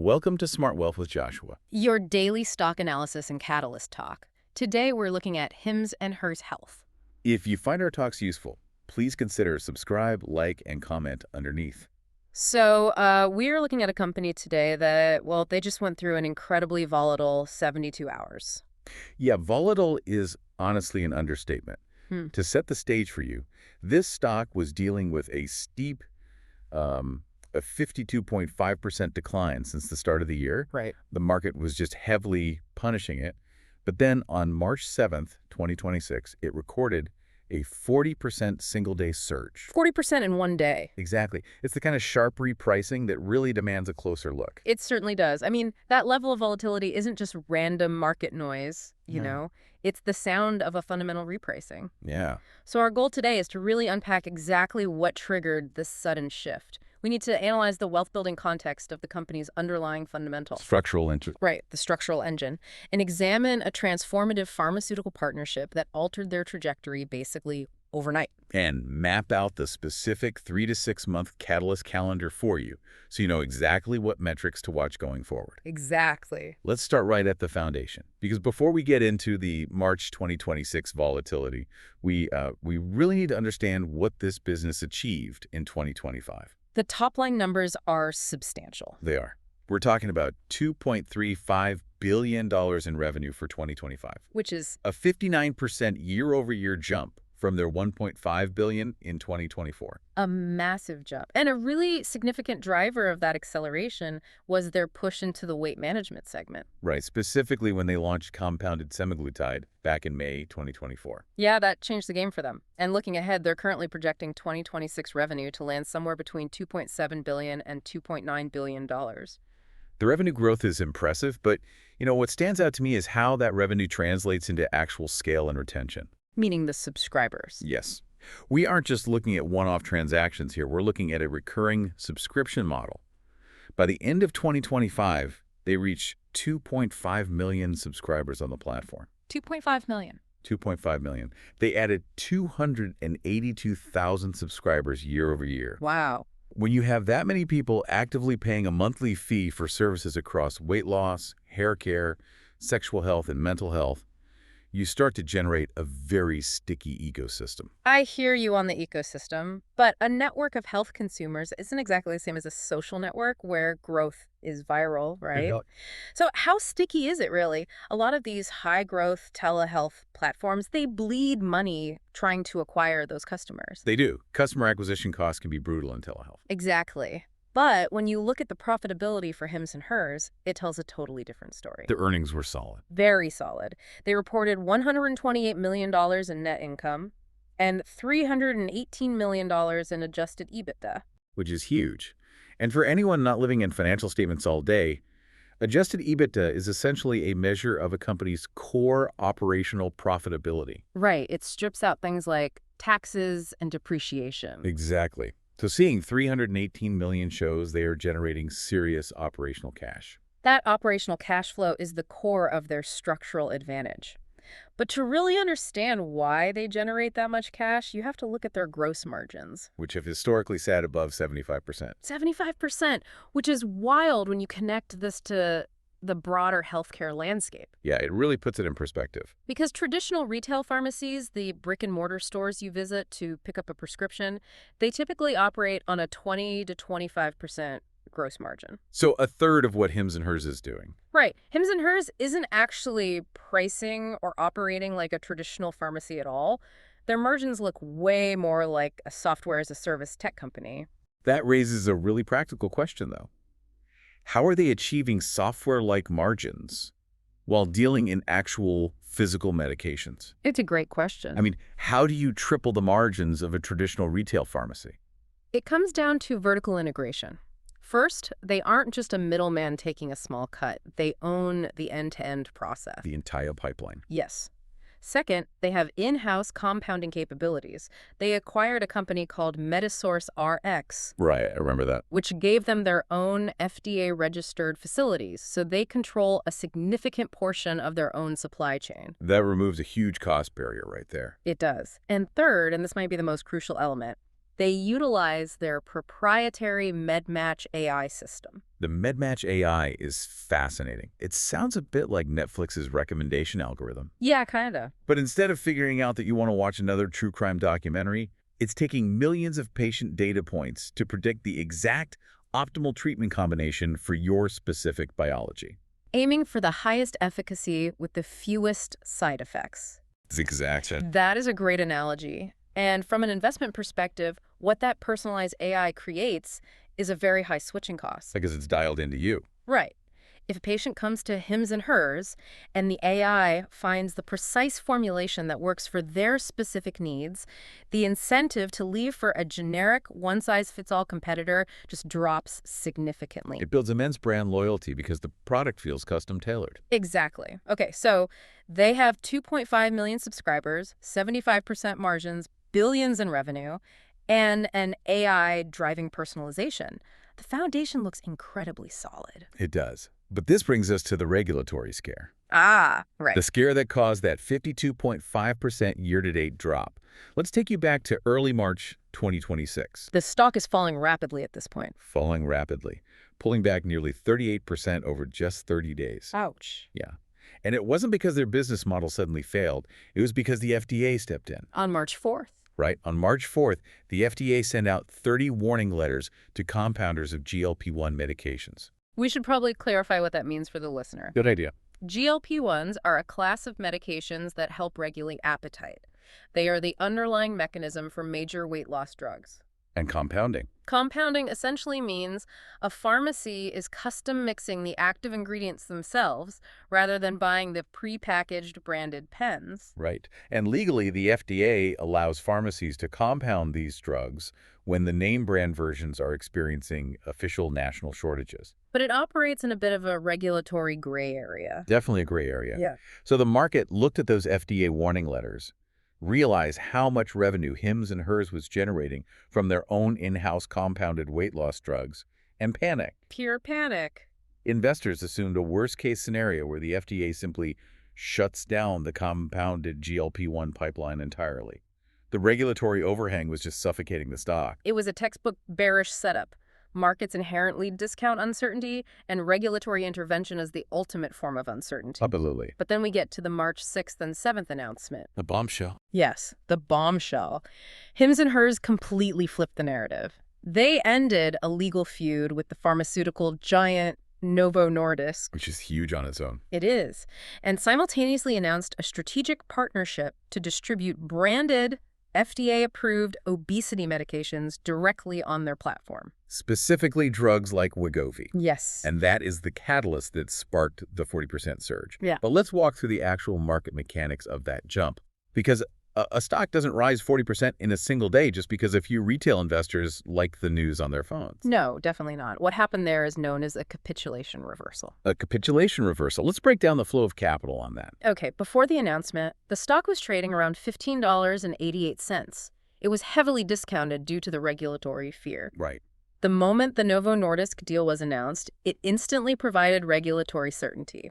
Welcome to Smart Wealth with Joshua. Your daily stock analysis and catalyst talk. Today we're looking at HIMS and HERS Health. If you find our talks useful, please consider subscribe, like, and comment underneath. So we're looking at a company today that, well, they just went through an incredibly volatile 72 hours. Yeah, volatile is honestly an understatement. Hmm. To set the stage for you, this stock was dealing with a steep a 52.5% decline since the start of the year. Right. The market was just heavily punishing it. But then on March 7th, 2026, it recorded a 40% single-day surge. 40% in one day. Exactly. It's the kind of sharp repricing that really demands a closer look. It certainly does. I mean, that level of volatility isn't just random market noise, you know. It's the sound of a fundamental repricing. Yeah. So our goal today is to really unpack exactly what triggered this sudden shift. We need to analyze the wealth-building context of the company's underlying fundamentals. Structural interest. Right, the structural engine, and examine a transformative pharmaceutical partnership that altered their trajectory basically overnight. And map out the specific 3 to 6 month catalyst calendar for you so you know exactly what metrics to watch going forward. Exactly. Let's start right at the foundation, because before we get into the March 2026 volatility, we really need to understand what this business achieved in 2025. The top-line numbers are substantial. They are. We're talking about $2.35 billion in revenue for 2025. Which is a 59% year-over-year jump from their $1.5 billion in 2024. a massive jump. And a really significant driver of that acceleration was their push into the weight management segment. Right, specifically when they launched compounded semaglutide back in May 2024. Yeah, that changed the game for them. And looking ahead, they're currently projecting 2026 revenue to land somewhere between $2.7 billion and $2.9 billion. The revenue growth is impressive, but what stands out to me is how that revenue translates into actual scale and retention. Meaning the subscribers. Yes. We aren't just looking at one-off transactions here. We're looking at a recurring subscription model. By the end of 2025, they reached 2.5 million subscribers on the platform. 2.5 million. 2.5 million. They added 282,000 subscribers year over year. Wow. When you have that many people actively paying a monthly fee for services across weight loss, hair care, sexual health, and mental health, you start to generate a very sticky ecosystem. I hear you on the ecosystem, but a network of health consumers isn't exactly the same as a social network where growth is viral, right? Yeah. So how sticky is it really? A lot of these high-growth telehealth platforms, they bleed money trying to acquire those customers. They do. Customer acquisition costs can be brutal in telehealth. Exactly. But when you look at the profitability for HIMS and HERS, it tells a totally different story. The earnings were solid. Very solid. They reported $128 million in net income and $318 million in adjusted EBITDA. Which is huge. And for anyone not living in financial statements all day, adjusted EBITDA is essentially a measure of a company's core operational profitability. Right. It strips out things like taxes and depreciation. Exactly. So seeing 318 million shows they are generating serious operational cash. That operational cash flow is the core of their structural advantage. But to really understand why they generate that much cash, you have to look at their gross margins. Which have historically sat above 75%. 75%, which is wild when you connect this to the broader healthcare landscape. Yeah, it really puts it in perspective. Because traditional retail pharmacies, the brick-and-mortar stores you visit to pick up a prescription, they typically operate on a 20 to 25% gross margin. So a third of what HIMS and HERS is doing. Right. HIMS and HERS isn't actually pricing or operating like a traditional pharmacy at all. Their margins look way more like a software-as-a-service tech company. That raises a really practical question, though. How are they achieving software-like margins while dealing in actual physical medications? It's a great question. I mean, how do you triple the margins of a traditional retail pharmacy? It comes down to vertical integration. First, they aren't just a middleman taking a small cut. They own the end-to-end process. The entire pipeline. Yes. Second, they have in-house compounding capabilities. They acquired a company called Medisource RX. Right, I remember that. Which gave them their own FDA-registered facilities, so they control a significant portion of their own supply chain. That removes a huge cost barrier right there. It does. And third, and this might be the most crucial element, They utilize their proprietary MedMatch AI system. The MedMatch AI is fascinating. It sounds a bit like Netflix's recommendation algorithm. Yeah, kinda. But instead of figuring out that you want to watch another true crime documentary, it's taking millions of patient data points to predict the exact optimal treatment combination for your specific biology. Aiming for the highest efficacy with the fewest side effects. Exactly. That is a great analogy. And from an investment perspective, what that personalized AI creates is a very high switching cost. Because it's dialed into you. Right. If a patient comes to HIMS and HERS and the AI finds the precise formulation that works for their specific needs, the incentive to leave for a generic one-size-fits-all competitor just drops significantly. It builds immense brand loyalty because the product feels custom-tailored. Exactly. Okay, so they have 2.5 million subscribers, 75% margins, billions in revenue, and an AI driving personalization. The foundation looks incredibly solid. It does. But this brings us to the regulatory scare. Ah, right. The scare that caused that 52.5% year-to-date drop. Let's take you back to early March 2026. The stock is falling rapidly at this point. Falling rapidly, pulling back nearly 38% over just 30 days. Ouch. Yeah. And it wasn't because their business model suddenly failed. It was because the FDA stepped in. On March 4th. Right? On March 4th, the FDA sent out 30 warning letters to compounders of GLP-1 medications. We should probably clarify what that means for the listener. Good idea. GLP-1s are a class of medications that help regulate appetite. They are the underlying mechanism for major weight loss drugs. And compounding. Compounding essentially means a pharmacy is custom mixing the active ingredients themselves rather than buying the prepackaged branded pens. Right. And legally, the FDA allows pharmacies to compound these drugs when the name brand versions are experiencing official national shortages. But it operates in a bit of a regulatory gray area. Definitely a gray area. Yeah. So the market looked at those FDA warning letters, realized how much revenue HIMS and HERS was generating from their own in-house compounded weight loss drugs, and panicked. Pure panic. Investors assumed a worst-case scenario where the FDA simply shuts down the compounded GLP-1 pipeline entirely. The regulatory overhang was just suffocating the stock. It was a textbook bearish setup. Markets inherently discount uncertainty, and regulatory intervention is the ultimate form of uncertainty. Absolutely. But then we get to the March 6th and 7th announcement. The bombshell. Yes, the bombshell. HIMS and HERS completely flipped the narrative. They ended a legal feud with the pharmaceutical giant Novo Nordisk. Which is huge on its own. It is. And simultaneously announced a strategic partnership to distribute branded, FDA-approved obesity medications directly on their platform. Specifically drugs like Wegovy. Yes. And that is the catalyst that sparked the 40% surge. Yeah. But let's walk through the actual market mechanics of that jump. Because a stock doesn't rise 40% in a single day just because a few retail investors like the news on their phones. No, definitely not. What happened there is known as a capitulation reversal. A capitulation reversal. Let's break down the flow of capital on that. Okay, before the announcement, the stock was trading around $15.88. It was heavily discounted due to the regulatory fear. Right. The moment the Novo Nordisk deal was announced, it instantly provided regulatory certainty.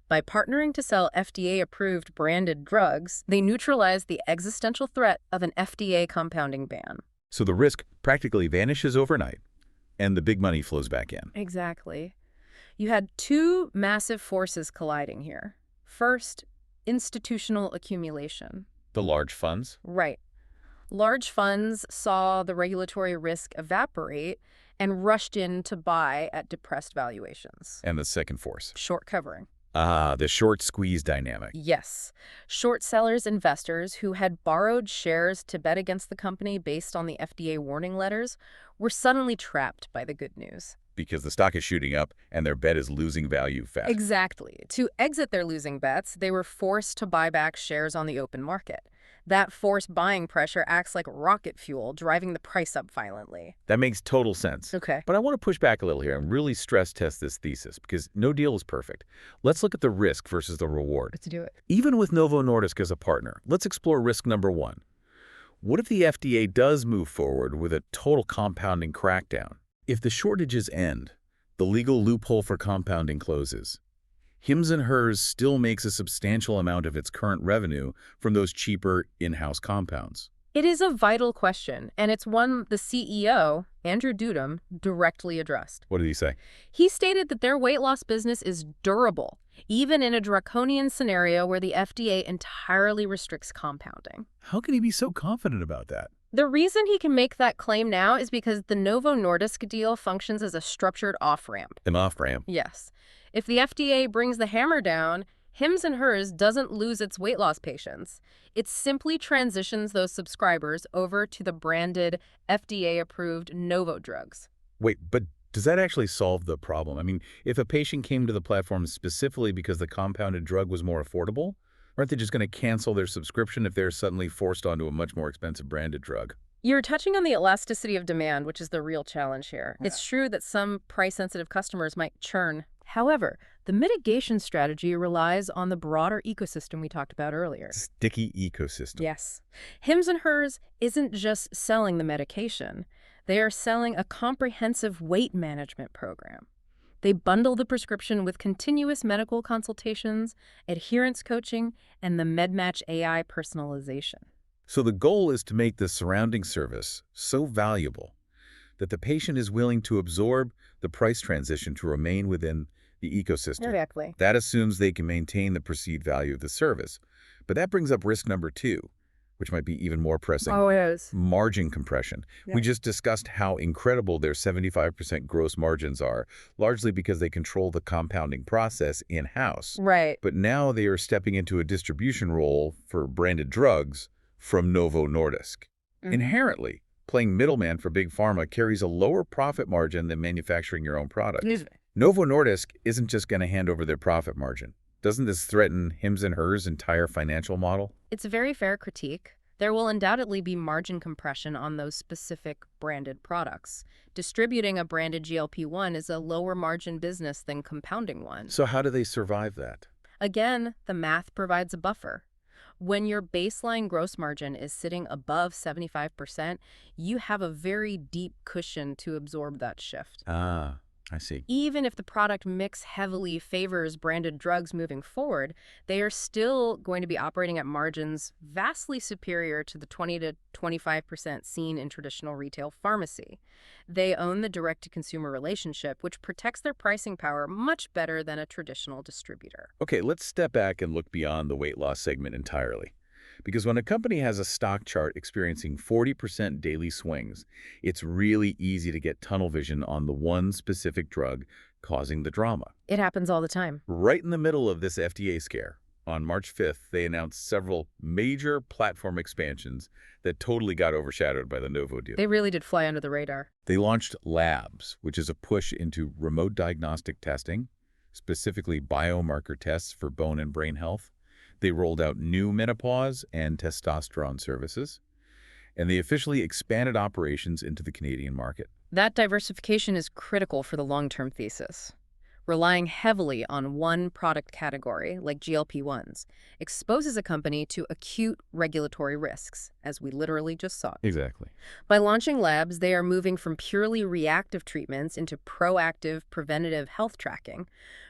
By partnering to sell FDA-approved branded drugs, they neutralized the existential threat of an FDA compounding ban. So the risk practically vanishes overnight, and the big money flows back in. Exactly. You had two massive forces colliding here. First, institutional accumulation. The large funds? Right. Large funds saw the regulatory risk evaporate and rushed in to buy at depressed valuations. And the second force? Short covering. Ah, the short squeeze dynamic. Yes. Short sellers investors who had borrowed shares to bet against the company based on the FDA warning letters were suddenly trapped by the good news. Because the stock is shooting up and their bet is losing value fast. Exactly. To exit their losing bets, they were forced to buy back shares on the open market. That forced buying pressure acts like rocket fuel, driving the price up violently. That makes total sense. Okay. But I want to push back a little here and really stress test this thesis because no deal is perfect. Let's look at the risk versus the reward. Let's do it. Even with Novo Nordisk as a partner, let's explore risk number one. What if the FDA does move forward with a total compounding crackdown? If the shortages end, the legal loophole for compounding closes. HIMS and HERS still makes a substantial amount of its current revenue from those cheaper in-house compounds. It is a vital question, and it's one the CEO, Andrew Dudum, directly addressed. What did he say? He stated that their weight loss business is durable, even in a draconian scenario where the FDA entirely restricts compounding. How can he be so confident about that? The reason he can make that claim now is because the Novo Nordisk deal functions as a structured off-ramp. An off-ramp. Yes. If the FDA brings the hammer down, HIMS and Hers doesn't lose its weight loss patients. It simply transitions those subscribers over to the branded, FDA-approved Novo drugs. Wait, but does that actually solve the problem? I mean, if a patient came to the platform specifically because the compounded drug was more affordable, aren't they just going to cancel their subscription if they're suddenly forced onto a much more expensive branded drug? You're touching on the elasticity of demand, which is the real challenge here. Yeah. It's true that some price-sensitive customers might churn. However, the mitigation strategy relies on the broader ecosystem we talked about earlier. Sticky ecosystem. Yes. HIMS and Hers isn't just selling the medication. They are selling a comprehensive weight management program. They bundle the prescription with continuous medical consultations, adherence coaching, and the MedMatch AI personalization. So the goal is to make the surrounding service so valuable that the patient is willing to absorb the price transition to remain within the ecosystem. Exactly. That assumes they can maintain the perceived value of the service. But that brings up risk number 2, which might be even more pressing. Oh, it is. Margin compression. Yeah. We just discussed how incredible their 75% gross margins are, largely because they control the compounding process in-house. Right. But now they are stepping into a distribution role for branded drugs from Novo Nordisk. Inherently, playing middleman for big pharma carries a lower profit margin than manufacturing your own product. Novo Nordisk isn't just going to hand over their profit margin. Doesn't this threaten HIMS and Hers' entire financial model? It's a very fair critique. There will undoubtedly be margin compression on those specific branded products. Distributing a branded GLP-1 is a lower margin business than compounding one. So how do they survive that? Again, the math provides a buffer. When your baseline gross margin is sitting above 75%, you have a very deep cushion to absorb that shift. Ah, I see. Even if the product mix heavily favors branded drugs moving forward, they are still going to be operating at margins vastly superior to the 20 to 25% seen in traditional retail pharmacy. They own the direct-to-consumer relationship, which protects their pricing power much better than a traditional distributor. Okay, let's step back and look beyond the weight loss segment entirely. Because when a company has a stock chart experiencing 40% daily swings, it's really easy to get tunnel vision on the one specific drug causing the drama. It happens all the time. Right in the middle of this FDA scare, on March 5th, they announced several major platform expansions that totally got overshadowed by the Novo deal. They really did fly under the radar. They launched Labs, which is a push into remote diagnostic testing, specifically biomarker tests for bone and brain health. They rolled out new menopause and testosterone services, and they officially expanded operations into the Canadian market. That diversification is critical for the long-term thesis. Relying heavily on one product category, like GLP-1s, exposes a company to acute regulatory risks, as we literally just saw. Exactly. By launching Labs, they are moving from purely reactive treatments into proactive, preventative health tracking.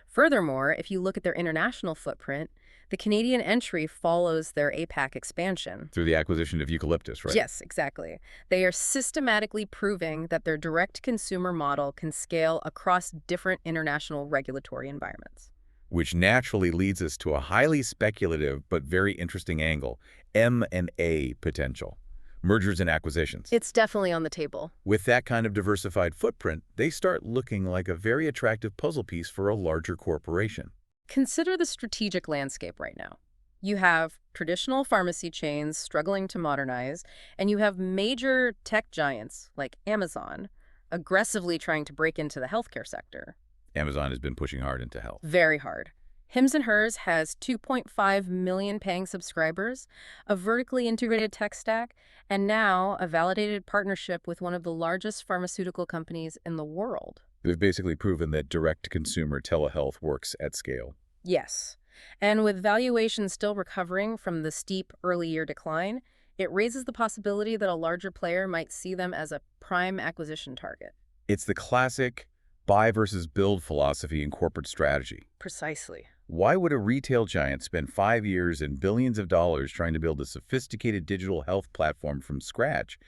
Furthermore, if you look at their international footprint, the Canadian entry follows their APAC expansion. Through the acquisition of eucalyptus, right? Yes, exactly. They are systematically proving that their direct-consumer model can scale across different international regulatory environments. Which naturally leads us to a highly speculative but very interesting angle, M&A potential. Mergers and acquisitions. It's definitely on the table. With that kind of diversified footprint, they start looking like a very attractive puzzle piece for a larger corporation. Consider the strategic landscape right now. You have traditional pharmacy chains struggling to modernize, and you have major tech giants like Amazon aggressively trying to break into the healthcare sector. Amazon has been pushing hard into health. Very hard. HIMS and Hers has 2.5 million paying subscribers, a vertically integrated tech stack, and now a validated partnership with one of the largest pharmaceutical companies in the world. They've basically proven that direct-to-consumer telehealth works at scale. Yes. And with valuations still recovering from the steep early-year decline, it raises the possibility that a larger player might see them as a prime acquisition target. It's the classic buy versus build philosophy in corporate strategy. Precisely. Why would a retail giant spend 5 years and billions of dollars trying to build a sophisticated digital health platform from scratch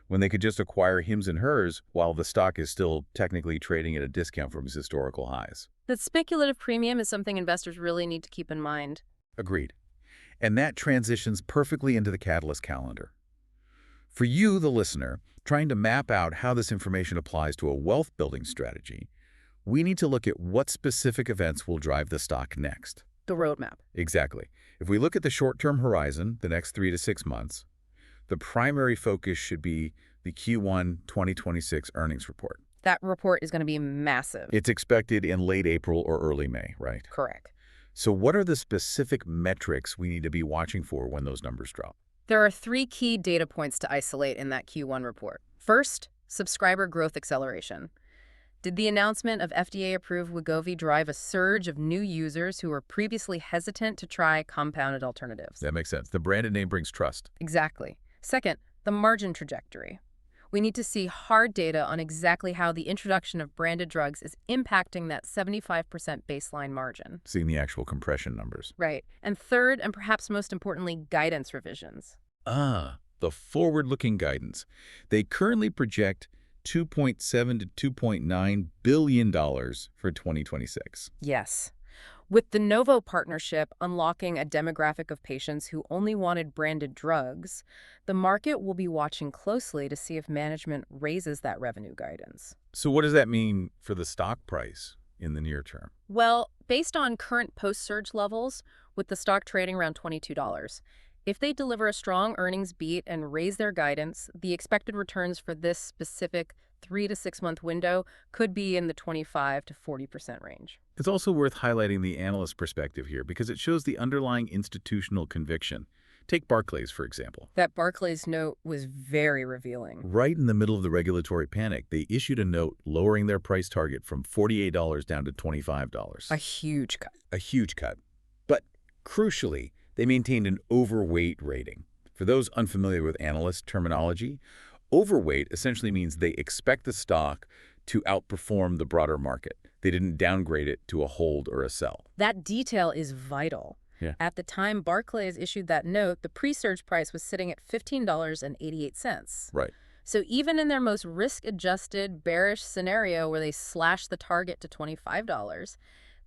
when they could just acquire HIMS and HERS while the stock is still technically trading at a discount from its historical highs? That speculative premium is something investors really need to keep in mind. Agreed. And that transitions perfectly into the Catalyst calendar. For you, the listener, trying to map out how this information applies to a wealth-building strategy, we need to look at what specific events will drive the stock next. The roadmap. Exactly. If we look at the short-term horizon, the next 3 to 6 months, the primary focus should be the Q1 2026 earnings report. That report is going to be massive. It's expected in late April or early May, right? Correct. So what are the specific metrics we need to be watching for when those numbers drop? There are 3 key data points to isolate in that Q1 report. First, subscriber growth acceleration. Did the announcement of FDA-approved Wegovy drive a surge of new users who were previously hesitant to try compounded alternatives? That makes sense. The branded name brings trust. Exactly. Second, the margin trajectory. We need to see hard data on exactly how the introduction of branded drugs is impacting that 75% baseline margin. Seeing the actual compression numbers. Right. And third, and perhaps most importantly, guidance revisions. The forward-looking guidance. They currently project $2.7 to $2.9 billion for 2026. Yes. With the Novo partnership unlocking a demographic of patients who only wanted branded drugs, the market will be watching closely to see if management raises that revenue guidance. So what does that mean for the stock price in the near term? Well, based on current post-surge levels, with the stock trading around $22, if they deliver a strong earnings beat and raise their guidance, the expected returns for this specific 3 to 6 month window could be in the 25 to 40% range. It's also worth highlighting the analyst perspective here because it shows the underlying institutional conviction. Take Barclays, for example. That Barclays note was very revealing. Right in the middle of the regulatory panic, they issued a note lowering their price target from $48 down to $25. A huge cut. A huge cut. But crucially, they maintained an overweight rating. For those unfamiliar with analyst terminology, overweight essentially means they expect the stock to outperform the broader market. They didn't downgrade it to a hold or a sell. That detail is vital. Yeah. At the time Barclays issued that note, the pre-surge price was sitting at $15.88. Right. So even in their most risk-adjusted bearish scenario where they slashed the target to $25,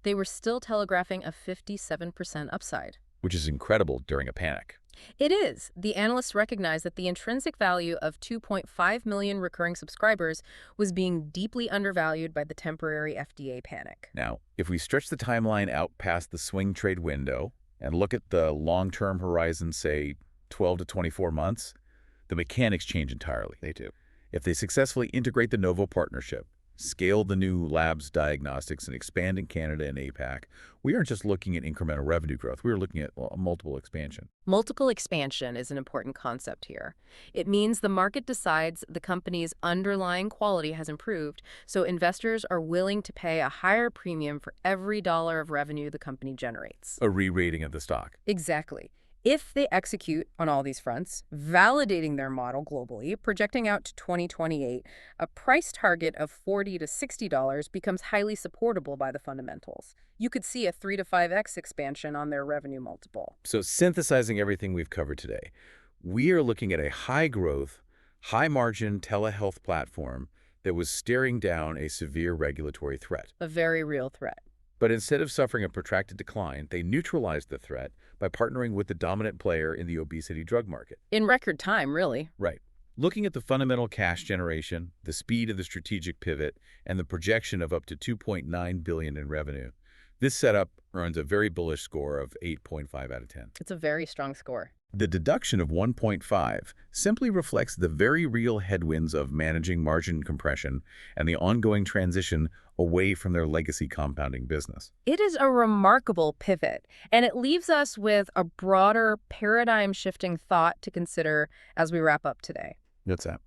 they were still telegraphing a 57% upside. Which is incredible during a panic. It is. The analysts recognized that the intrinsic value of 2.5 million recurring subscribers was being deeply undervalued by the temporary FDA panic. Now, if we stretch the timeline out past the swing trade window and look at the long-term horizon, say 12 to 24 months, the mechanics change entirely. They do. If they successfully integrate the Novo partnership, scale the new labs diagnostics, and expand in Canada and APAC, we aren't just looking at incremental revenue growth. We are looking at multiple expansion. Multiple expansion is an important concept here. It means the market decides the company's underlying quality has improved, so investors are willing to pay a higher premium for every dollar of revenue the company generates. A re-rating of the stock. Exactly. If they execute on all these fronts, validating their model globally, projecting out to 2028, a price target of $40 to $60 becomes highly supportable by the fundamentals. You could see a 3 to 5x expansion on their revenue multiple. So synthesizing everything we've covered today, we are looking at a high-growth, high-margin telehealth platform that was staring down a severe regulatory threat. A very real threat. But instead of suffering a protracted decline, they neutralized the threat by partnering with the dominant player in the obesity drug market. In record time, really. Right. Looking at the fundamental cash generation, the speed of the strategic pivot, and the projection of up to $2.9 billion in revenue, this setup earns a very bullish score of 8.5 out of 10. It's a very strong score. The deduction of 1.5 simply reflects the very real headwinds of managing margin compression and the ongoing transition away from their legacy compounding business. It is a remarkable pivot, and it leaves us with a broader paradigm-shifting thought to consider as we wrap up today. What's that?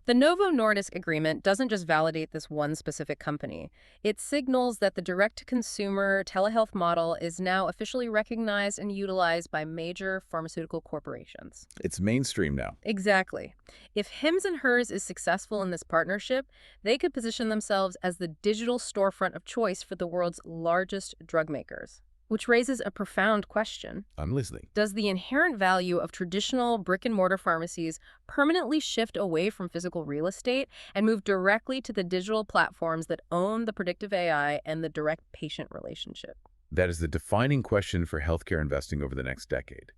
The Novo Nordisk agreement doesn't just validate this one specific company. It signals that the direct-to-consumer telehealth model is now officially recognized and utilized by major pharmaceutical corporations. It's mainstream now. Exactly. If HIMS and HERS is successful in this partnership, they could position themselves as the digital storefront of choice for the world's largest drug makers. Which raises a profound question. I'm listening. Does the inherent value of traditional brick-and-mortar pharmacies permanently shift away from physical real estate and move directly to the digital platforms that own the predictive AI and the direct patient relationship? That is the defining question for healthcare investing over the next decade.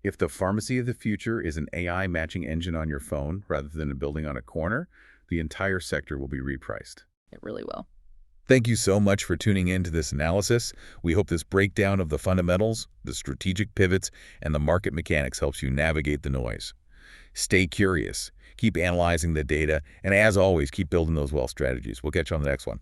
If the pharmacy of the future is an AI matching engine on your phone rather than a building on a corner, the entire sector will be repriced. It really will. Thank you so much for tuning in to this analysis. We hope this breakdown of the fundamentals, the strategic pivots, and the market mechanics helps you navigate the noise. Stay curious, keep analyzing the data, and as always, keep building those wealth strategies. We'll catch you on the next one.